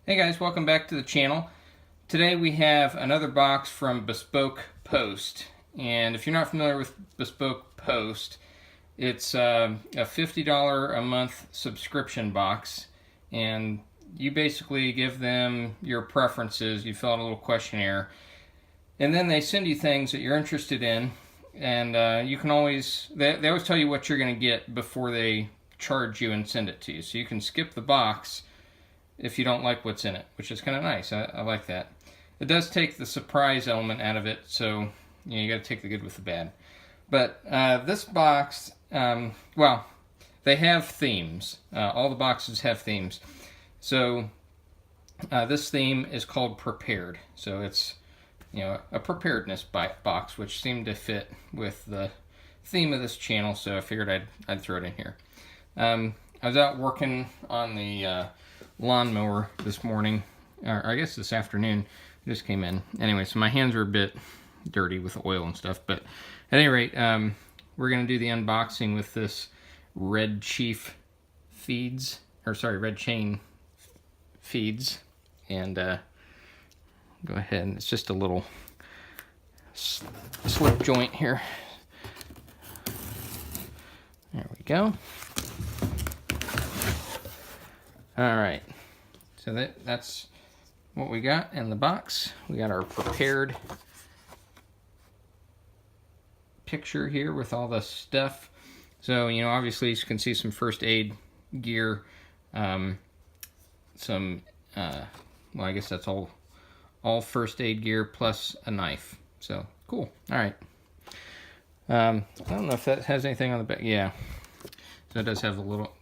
Hey guys, welcome back to the channel. Today we have another box from Bespoke Post. And if you're not familiar with Bespoke Post, it's a $50 a month subscription box. And you basically give them your preferences, you fill out a little questionnaire, and then they send you things that you're interested in. And you can always, they always tell you what you're going to get before they charge you and send it to you. So you can skip the box if you don't like what's in it, which is kind of nice. I like that. It does take the surprise element out of it, so you got to take the good with the bad. But this box, well, they have themes. All the boxes have themes. So this theme is called Prepared. So it's a preparedness box, which seemed to fit with the theme of this channel. So I figured I'd throw it in here. I was out working on the lawnmower this morning, or I guess this afternoon. It just came in. Anyway, so my hands are a bit dirty with oil and stuff, but at any rate, we're going to do the unboxing with this Red Chief feeds, or sorry, Red Chain feeds, and go ahead, and it's just a little slip joint here. There we go. All right, so that's what we got in the box. We got our prepared picture here with all the stuff. So, obviously you can see some first aid gear, well, I guess that's all first aid gear plus a knife. So, cool. All right. I don't know if that has anything on the back. Yeah, so it does have a little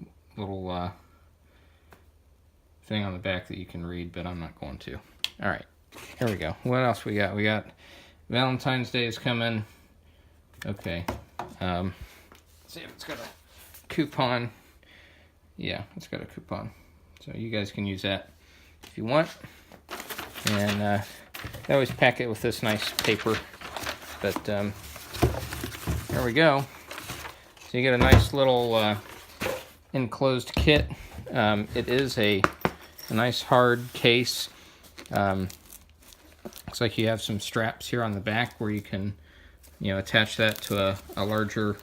thing on the back that you can read, but I'm not going to. All right, here we go. What else we got? We got Valentine's Day is coming. Okay, let's see if it's got a coupon. Yeah, it's got a coupon, so you guys can use that if you want. And I always pack it with this nice paper, but there we go. So you get a nice little enclosed kit. It is a nice hard case. Looks like you have some straps here on the back where you can attach that to a larger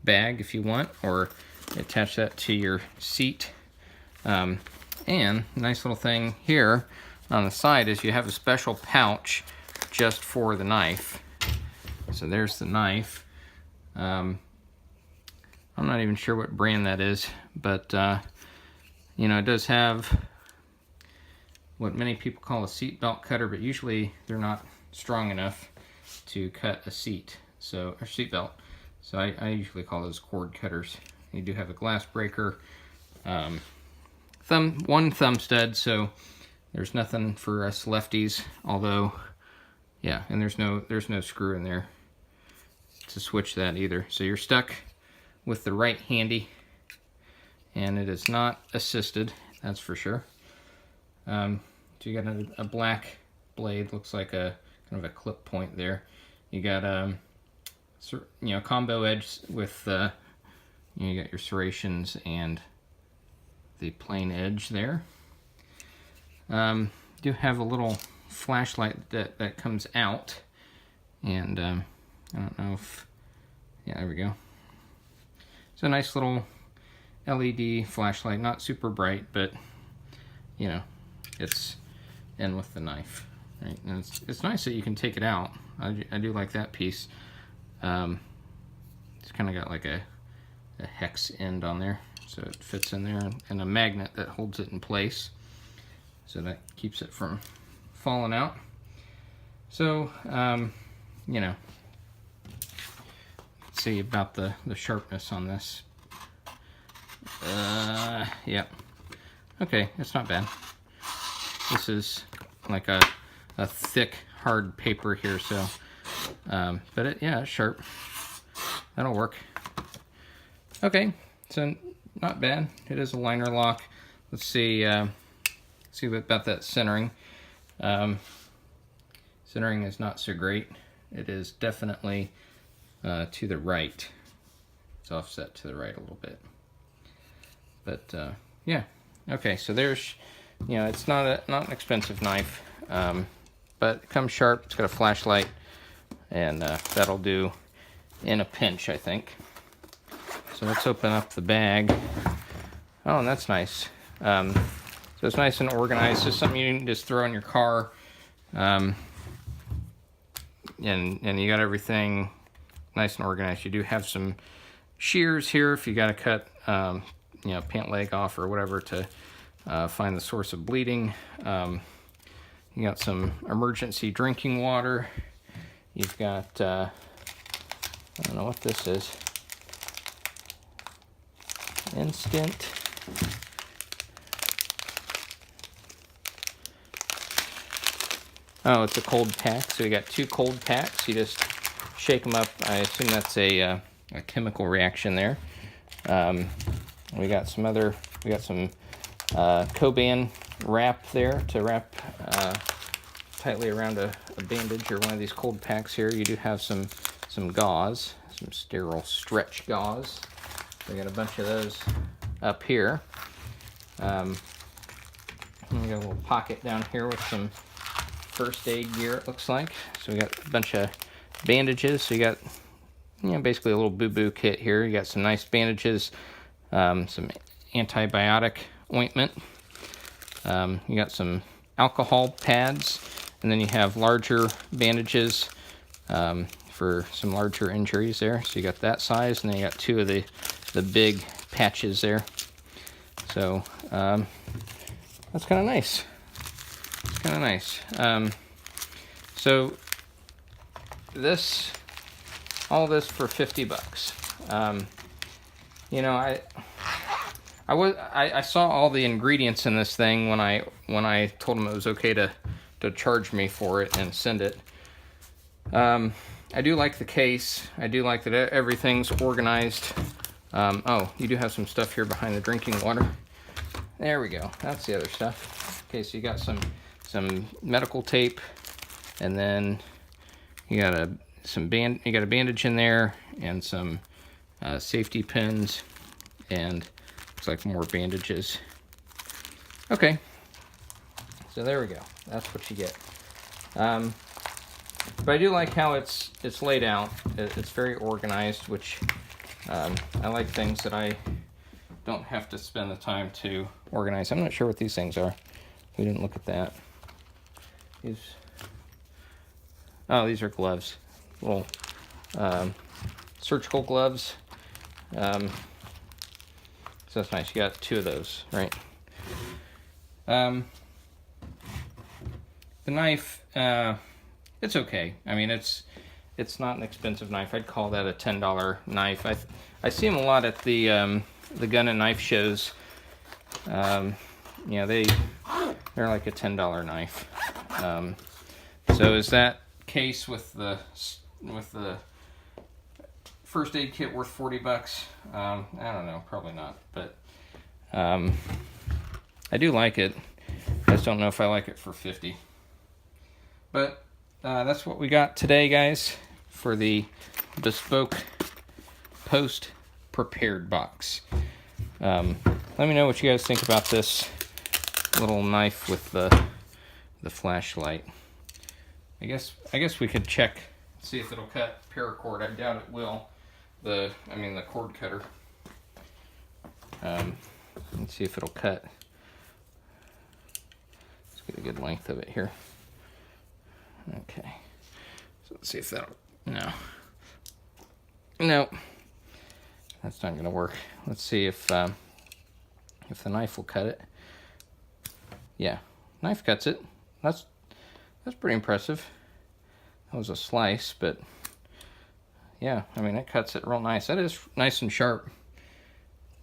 bag if you want, or attach that to your seat. And nice little thing here on the side is you have a special pouch just for the knife. So there's the knife. I'm not even sure what brand that is, but it does have what many people call a seat belt cutter, but usually they're not strong enough to cut a seat, or seat belt. So I usually call those cord cutters. You do have a glass breaker, one thumb stud, so there's nothing for us lefties. Although, yeah, and there's no screw in there to switch that either. So you're stuck with the right handy, and it is not assisted, that's for sure. So you got a black blade, looks like a kind of a clip point there. You got combo edge with you got your serrations and the plain edge there. Do have a little flashlight that comes out, and I don't know if, yeah, there we go. It's a nice little LED flashlight, not super bright, but it's in with the knife, right? And it's nice that you can take it out. I do like that piece. It's kind of got like a hex end on there, so it fits in there, and a magnet that holds it in place, so that keeps it from falling out. So let's see about the sharpness on this. Yeah, okay, it's not bad. This is like a thick hard paper here, so but it's sharp. That'll work. Okay, so not bad. It is a liner lock. Let's see about that centering. Centering is not so great. It is definitely to the right. It's offset to the right a little bit. But yeah, okay, so there's you know, it's not an expensive knife, but it comes sharp. It's got a flashlight, and that'll do in a pinch, I think. So let's open up the bag. Oh, and that's nice. So it's nice and organized. Just something you can just throw in your car, and you got everything nice and organized. You do have some shears here if you got to cut, you know, pant leg off or whatever to find the source of bleeding. You got some emergency drinking water. You've got, I don't know what this is. Instant. Oh, it's a cold pack. So you got 2 cold packs. You just shake them up. I assume that's a chemical reaction there. We got some Coban wrap there to wrap tightly around a bandage or one of these cold packs here. You do have some gauze, some sterile stretch gauze. We got a bunch of those up here. And we got a little pocket down here with some first aid gear, it looks like. So we got a bunch of bandages. So you got, you know, basically a little boo-boo kit here. You got some nice bandages, some antibiotic ointment. You got some alcohol pads, and then you have larger bandages for some larger injuries there. So you got that size, and then you got 2 of the big patches there. So that's kind of nice. It's kind of nice. So all this for $50. You know, I saw all the ingredients in this thing when I told them it was okay to charge me for it and send it. I do like the case. I do like that everything's organized. Oh, you do have some stuff here behind the drinking water. There we go. That's the other stuff. Okay, so you got some medical tape, and then you got a bandage in there, and some safety pins, and looks like more bandages. Okay, so there we go. That's what you get. But I do like how it's laid out. It's very organized, which I like things that I don't have to spend the time to organize. I'm not sure what these things are. We didn't look at that. These are gloves. Little surgical gloves. So that's nice. You got 2 of those, right? The knife, it's okay. I mean, it's not an expensive knife. I'd call that a $10 knife. I see them a lot at the gun and knife shows. You know, they're like a $10 knife. So is that case with the first aid kit worth $40? I don't know, probably not. But I do like it. I just don't know if I like it for $50. But that's what we got today, guys, for the Bespoke Post prepared box. Let me know what you guys think about this little knife with the flashlight. I guess we could check, see if it'll cut paracord. I doubt it will. The cord cutter. Let's see if it'll cut. Let's get a good length of it here. Okay. So let's see if that'll. No, that's not gonna work. Let's see if the knife will cut it. Yeah, knife cuts it. That's pretty impressive. That was a slice, but yeah, I mean, it cuts it real nice. That is nice and sharp.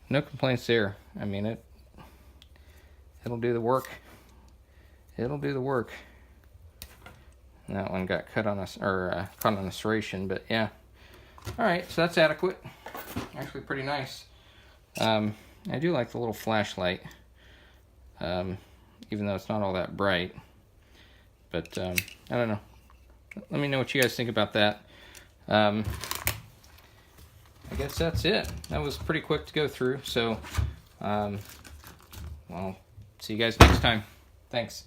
No complaints there. I mean, it'll do the work. It'll do the work. And that one got cut on us, or caught on a serration, but yeah. All right, so that's adequate. Actually, pretty nice. I do like the little flashlight, even though it's not all that bright. But I don't know. Let me know what you guys think about that. I guess that's it. That was pretty quick to go through. So, well, See you guys next time. Thanks.